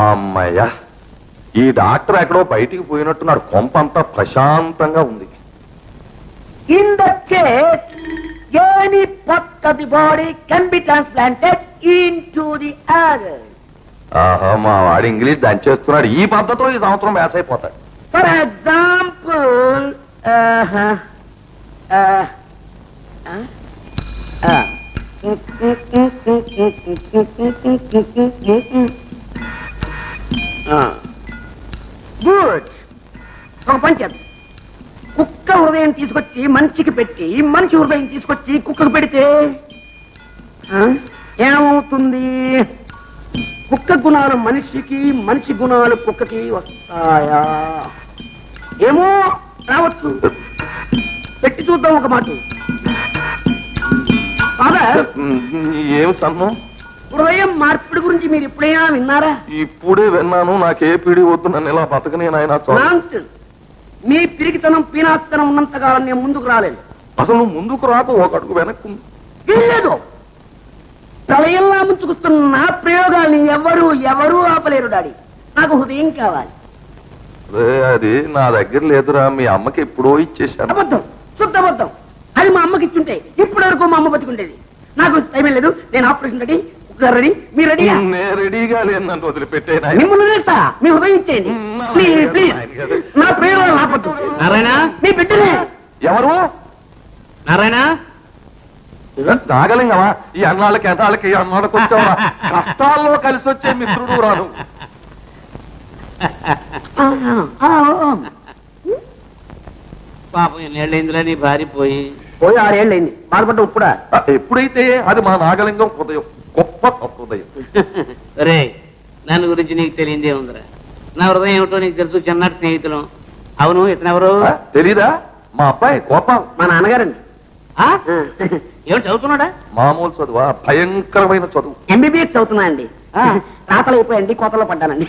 అమ్మయ్యా, ఈ డాక్టర్ ఎక్కడో బయటికి పోయినట్టున్నాడు. కొంప అంతా ప్రశాంతంగా ఉంది. In that case, any part of the body can be transplanted into the other. ఆహా, మా వాడు ఇంగ్లీష్ దంచేస్తున్నాడు. ఈ పద్ధతిలో ఈ సంవత్సరం వ్యాస అయిపోతాడు. For example, good. ఒక పని చేద్దాం. కుక్క హృదయం తీసుకొచ్చి మనిషికి పెట్టి మనిషి హృదయం తీసుకొచ్చి కుక్కకు పెడితే ఏమవుతుంది? కుక్క గుణాలు మనిషికి, మనిషి గుణాలు కుక్కకి వస్తాయా? ఏమో, రావచ్చు. పెట్టి చూద్దాం ఒక మాట. ఏమి సన్ను? హృదయం మార్పిడి గురించి మీరు ఎప్పుడైనా విన్నారా? ఇప్పుడే విన్నాను. నాకే పీడి వద్దు, నన్ను ఇలా బతకని నాయన. మీ పిరికితనం పీనాస్తనం ఉన్నంతకాలం నేను ముందుకు రాలేదు. అసలు నువ్వు ముందుకు రాకు, ఒక అడుగు వెనక్కు లేదు. ప్రళయంలా ముంచుకుస్తున్న ప్రయోగాల్ని ఎవరు ఆపలేరు డాడీ. నాకు హృదయం కావాలి. అది నా దగ్గర లేదురా, మీ అమ్మకి ఎప్పుడో ఇచ్చేసాను. అబద్ధం, శుద్ధ అబద్ధం. అది మా అమ్మకి ఇచ్చుంటే ఇప్పటి వరకు మా అమ్మ బతికుండేది. నాకు టైం లేదు. నేను ఆపరేషన్ రెడీ, రెడీ, మీరు రెడీ? రెడీగా లేదు, నన్ను వదిలిపెట్టే. మిమ్మల్ని వదిలేస్తా, మీ హృదయం ఇచ్చేయండి ప్లీజ్ ప్లీజ్. నా ప్రయోగాలు ఆపద్దు. నారాయణ, మీ బిడ్డనే. ఎవరు? నారాయణ నాగలింగమా? ఈ అన్నాళ్ళకి ఎన్నాళ్ళకి అన్నాళ్ళకి వచ్చావా? కష్టాల్లో కలిసి వచ్చే మిత్రుడు రాను. పాపం ఎన్నేళ్ళైందిరా నీ భార్య పోయి? 6 ఏళ్ళైంది. బాధపడ్డ ఇప్పుడా? ఎప్పుడైతే అది మా నాగలింగం హృదయం, గొప్ప హృదయం. రే, నన్ను గురించి నీకు తెలియందే ఉందిరా. నా హృదయం ఏమిటో నీకు తెలుసు, చిన్నటి స్నేహితులం. అవును, ఇతనెవరు? తెలీదా? మా అబ్బాయి కోపం. మా నాన్నగారండి. ఏమిటి చదువుతున్నాడా? మామూలు చదువా? భయంకరమైన చదువు. ఎంబీబీఎస్ చదువుతున్నా అండి. రాతలు అయిపోయండి, కోతలో పడ్డానండి.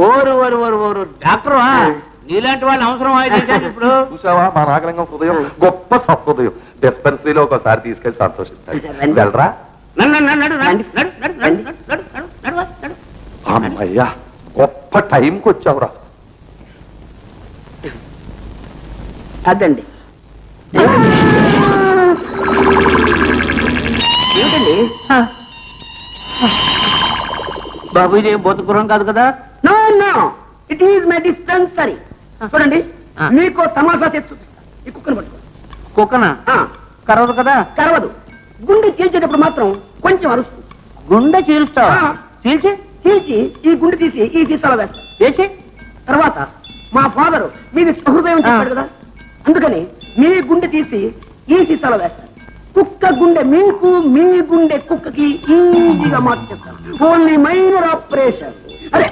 ఓరు డాక్టర్ నీలాంటి వాళ్ళని అవసరం అయితే ఇప్పుడు. చూసావా, మా నాగలింగం హృదయం గొప్ప సహృదయం. డిస్పెన్సరీలో ఒకసారి తీసుకెళ్లి సంతోషిస్తాడు. వెళ్ళరా? అమ్మయ్యా, గొప్ప టైంకి వచ్చావురా. అదండి. ఏమిటండి బాబు, ఇది బతుకురం కాదు కదా? No no, it is my dispensary. చూడండి, మీకు తమాషా చేసి చూపిస్తా. ఈ కుక్కను పట్టుకో. కుక్కనా? కరవదు కదా? కరవదు. గుండె చీల్చేటప్పుడు మాత్రం కొంచెం అరుస్తుంది. గుండె చీలుస్తావా? చీల్చి ఈ గుండె తీసి ఈ సీసాలో వేస్తా. వేసి తర్వాత మా ఫాదరు మీది సహృదయం చెప్పాడు కదా, అందుకని మీ గుండె తీసి ఈ సీసాలో వేస్తాను. కుక్క గుండె మీకు, మీ గుండె కుక్కకి ఈజీగా మార్చేస్తాను. Only minor operation. అరే,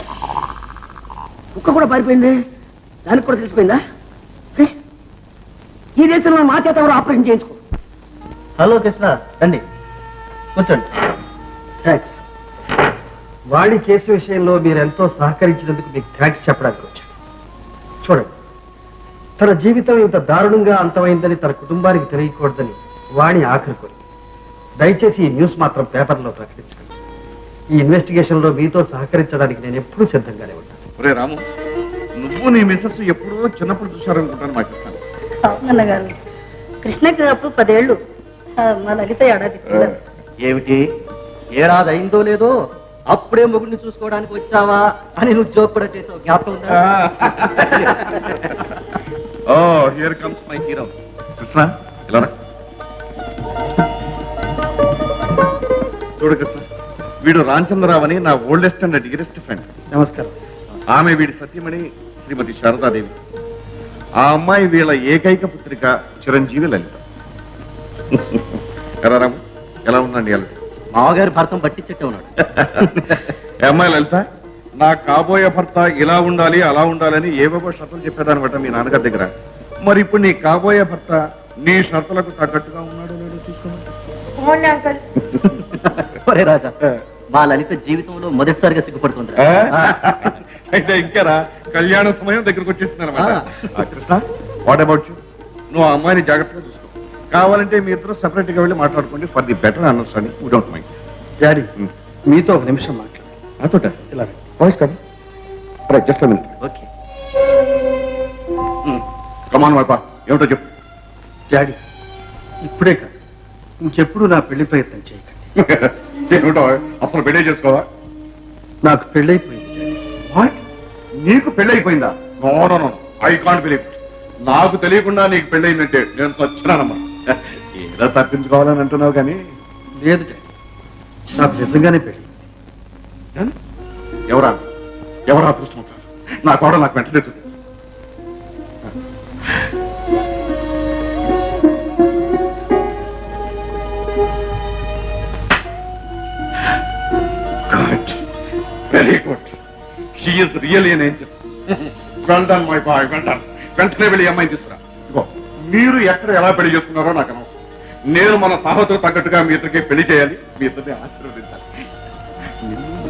కుక్క కూడా పారిపోయింది. దానికి కూడా తెలిసిపోయిందా? ఈ దేశంలో మా చేత ఎవరు ఆపరేషన్ చేయించుకో. హలో కృష్ణ, రండి కూర్చోండి. థ్యాంక్స్. వాడి కేసు విషయంలో మీరెంతో సహకరించినందుకు మీకు థ్యాంక్స్ చెప్పడానికి వచ్చాను. చూడండి, తన జీవితం ఇంత దారుణంగా అంతమైందని తన కుటుంబానికి తెలియకూడదని వాణి ఆఖరి కోరిక. దయచేసి ఈ న్యూస్ మాత్రం పేపర్లో ప్రకటించండి. ఈ ఇన్వెస్టిగేషన్ లో మీతో సహకరించడానికి నేను ఎప్పుడూ సిద్ధంగానే ఉంటాను. ఒరే రాము, నువ్వు నీ మిస్సెస్ ఎప్పుడో చిన్నప్పుడు చూశారనుకుంటాను. మాకు ఇస్తాను. అవునన్నగారు, కృష్ణకి అప్పుడు 10 ఏళ్ళు, మా లలిత ఏడాది. ఏమిటి, ఏడాది అయిందో లేదో అప్పుడే మొగుడిని చూసుకోవడానికి వచ్చావా అని నువ్వు జోక్ కూడా చేసావు, జ్ఞాపకం ఉందా? Oh, here comes my hero. Krishna, ఇలా చూడు. కృష్ణ, వీడు రామచంద్రరావు అని నా ఓల్డెస్ట్ అండ్ డియరెస్ట్ ఫ్రెండ్. నమస్కారం. ఆమె వీడి సతీమణి శ్రీమతి శారదాదేవి. ఆ అమ్మాయి వీళ్ళ ఏకైక పుత్రిక చిరంజీవి లలిత. ఎలా రాము, ఎలా ఉందండి లలిత? మామగారి భర్తం పట్టించట్టే ఉన్నాడు. అమ్మాయి లలిత, నా కాబోయే భర్త ఇలా ఉండాలి అలా ఉండాలని ఏవేవో షరతులు చెప్పేదానమాట మీ నాన్నగారి దగ్గర. మరి ఇప్పుడు నీ కాబోయే భర్త నీ షరతులకు తగ్గట్టుగా ఉన్నాడో లేదో చూసుకోమని. ఒరే రాజా, మా లలిత జీవితంలో మొదటిసారిగా సిగ్గుపడుతుంది. అయితే ఇంకేరా, కళ్యాణ సమయం దగ్గరకు వచ్చేస్తుంది అనమాట. Krishna, what about you? నువ్వు ఆ అమ్మాయిని జాగ్రత్తగా చూసుకో. కావాలంటే మీ ఇద్దరు సెపరేట్ గా వెళ్ళి మాట్లాడుకోండి for the better understanding. We don't mind. Daddy, మీతో ఒక నిమిషం మాట్లాడు. నాతోట ఇలా వాయిస్ కాదు. జస్ట్ మినిట్ ఓకే కమాన్ వైపా ఏమిటో చెప్పు. డాడీ ఇప్పుడే కాదు ఇంకెప్పుడు నా పెళ్లి ప్రయత్నం చేయకండి. ఏమిటో అసలు పెళ్లి చేసుకోవా? నాకు పెళ్ళైపోయింది డాడీ. వాట్? నీకు పెళ్లి అయిపోయిందా? No no no, I can't believe. నాకు తెలియకుండా నీకు పెళ్లి అయిందంటే నేను చచ్చినానమ్మా. ఏదో తప్పించుకోవాలని అంటున్నావు కానీ లేదు డాడీ, నాకు నిజంగానే పెళ్ళి. ఎవరా ఎవరా అదృష్టం? నా కూడా నాకు వెంటనే చూపి. Very good, she's really an angel. Well done my boy, well done. వెంటనే వెళ్ళి అమ్మాయిని తీసుకురా. ఇదిగో, మీరు ఎక్కడ ఎలా పెళ్లి చేస్తున్నారో నాకు అనవసరం. నేను మన సాహతకు తగ్గట్టుగా మీ ఇద్దరికి పెళ్లి చేయాలి, మీ ఇద్దరిని ఆశీర్వదించాలి.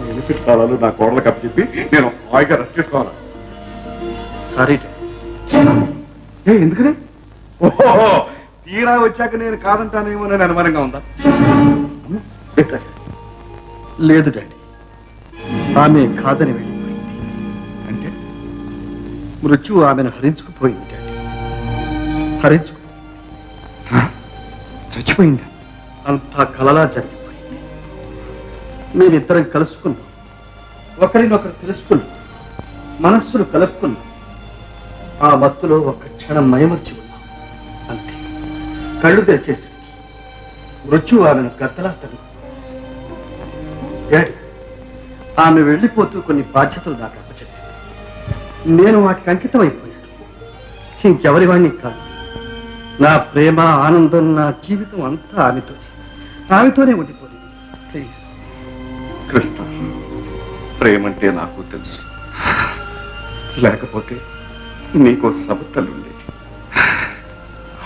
బెనిఫిట్ కాలాలు నా కోడలకు అప్పచెప్పి నేను హాయిగా రెస్ట్ చేసుకోవాలి. Sorry daddy. ఎందుకని? ఓహో, తీరా వచ్చాక నేను కాదంటానేమో అని అనుమానంగా ఉందా? లేదు డాడీ, ఆమె కాదని వెళ్ళిపోయింది. అంటే మృత్యువు ఆమెను హరించుకుపోయింది డాడీ. హరించుకు చచ్చిపోయిందా? అంతా కలలా జరిగిపోయింది. మీరిద్దరం కలుసుకున్నాం, ఒకరినొకరు తెలుసుకున్నాం, మనస్సులు కలుపుకున్నాం. ఆ మత్తులో ఒక క్షణం మయమర్చి ఉన్నాం. అంతే, కళ్ళు తెరిచేసరికి మృత్యువు ఆమెను గద్దలా తను. డాడీ, ఆమె వెళ్ళిపోతూ కొన్ని బాధ్యతలు నాకు అప్పచెప్పింది. నేను వాటికి అంకితం అయిపోయాను. ఇంకెవరి వాణ్ణి కాదు. నా ప్రేమ, ఆనందం, నా జీవితం అంతా ఆమెతోనే ఉండిపోయింది. ప్లీజ్. కృష్ణ, ప్రేమంటే నాకు తెలుసు, లేకపోతే నీకో సమర్థలుండేది.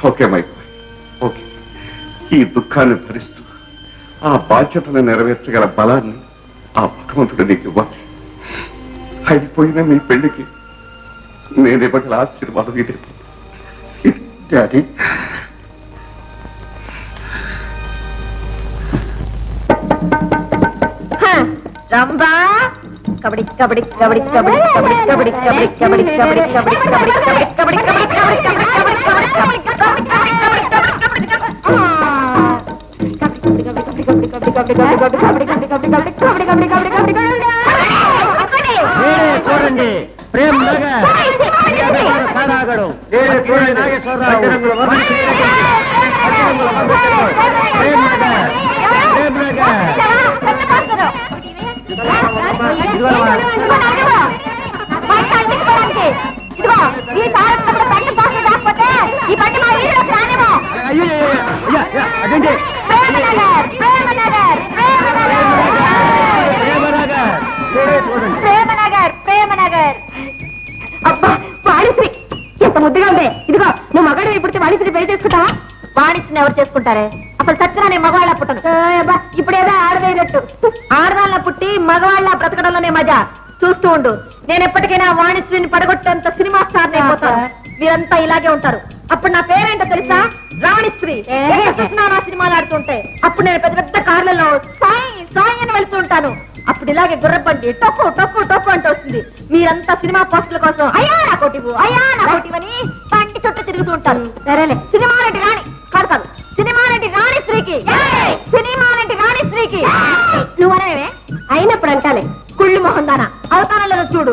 Okay my boy, okay. ఈ దుఃఖాన్ని భరిస్తూ ఆ బాధ్యతను నెరవేర్చగల బలాన్ని ఆ భగవంతుడు నీకు ఇవ్వాలి. అయిపోయిన మీ పెళ్లికి నేను ఇవ్వగల ఆశీర్వాదం ఇదే. డాడీ, రంభా కబడ్డీ కబడ్డీ కబడ్డీ కబడ్డీ కబడ్డీ కబడ్డీ కబడ్డీ కబడ్డీ కబడ్డీ కబడ్డీ కబడ్డీ చూడండి, ప్రేమ్ నగర్ కారాగడు. చూడండి, నాగేశ్వరరావు. ప్రేమ్ నగర్, ప్రేమ్ నగర్. అదేంటి ప్రేమనగర్. అబ్బా వాణిశ్రీ ఎంత ముద్దుగా ఉందే. ఇదిగో నువ్వు మగాడు ఇప్పుడు వాణిశ్రీ పెళ్లి చేసుకుంటావా? వాణిశ్రీని ఎవరు చేసుకుంటారే? అసలు చచ్చినా నేను మగవాళ్ళ పుట్టను. ఇప్పుడేదో ఆడవేనట్టు ఆడవాళ్ళ పుట్టి మగవాళ్ళ బ్రతకడంలోనే మజా. చూస్తూ ఉండు, నేను ఎప్పటికైనా వాణిశ్రీని పడగొట్టేంత సినిమా స్టార్ అయిపోతాను. మీరంతా ఇలాగే ఉంటారు. అప్పుడు నా పేరేంటో తెలుసా? రావణిశ్రీ. నా సినిమాలు ఆడుతుంటే అప్పుడు నేను పెద్ద పెద్ద కార్లలో సాయి సాయి అని వెళ్తూ ఉంటాను. అప్పుడు ఇలాగే గుర్రబండి టొక్కు టొక్కు టొక్కు అంటూ వస్తుంది. మీరంతా సినిమా పోస్టుల కోసం అయ్యా నా కోటివు అని పంటి చుట్టూ తిరుగుతూ ఉంటాను. సరేలే, సినిమా నటి రాణి కాదు కాదు, సినిమా నటి రాణిశ్రీకి, సినిమా నటి రాణిశ్రీకి నువ్వు అనేవే అయినప్పుడు అంటాలే కుళ్ళు మొహం దానా అవతారంలో చూడు.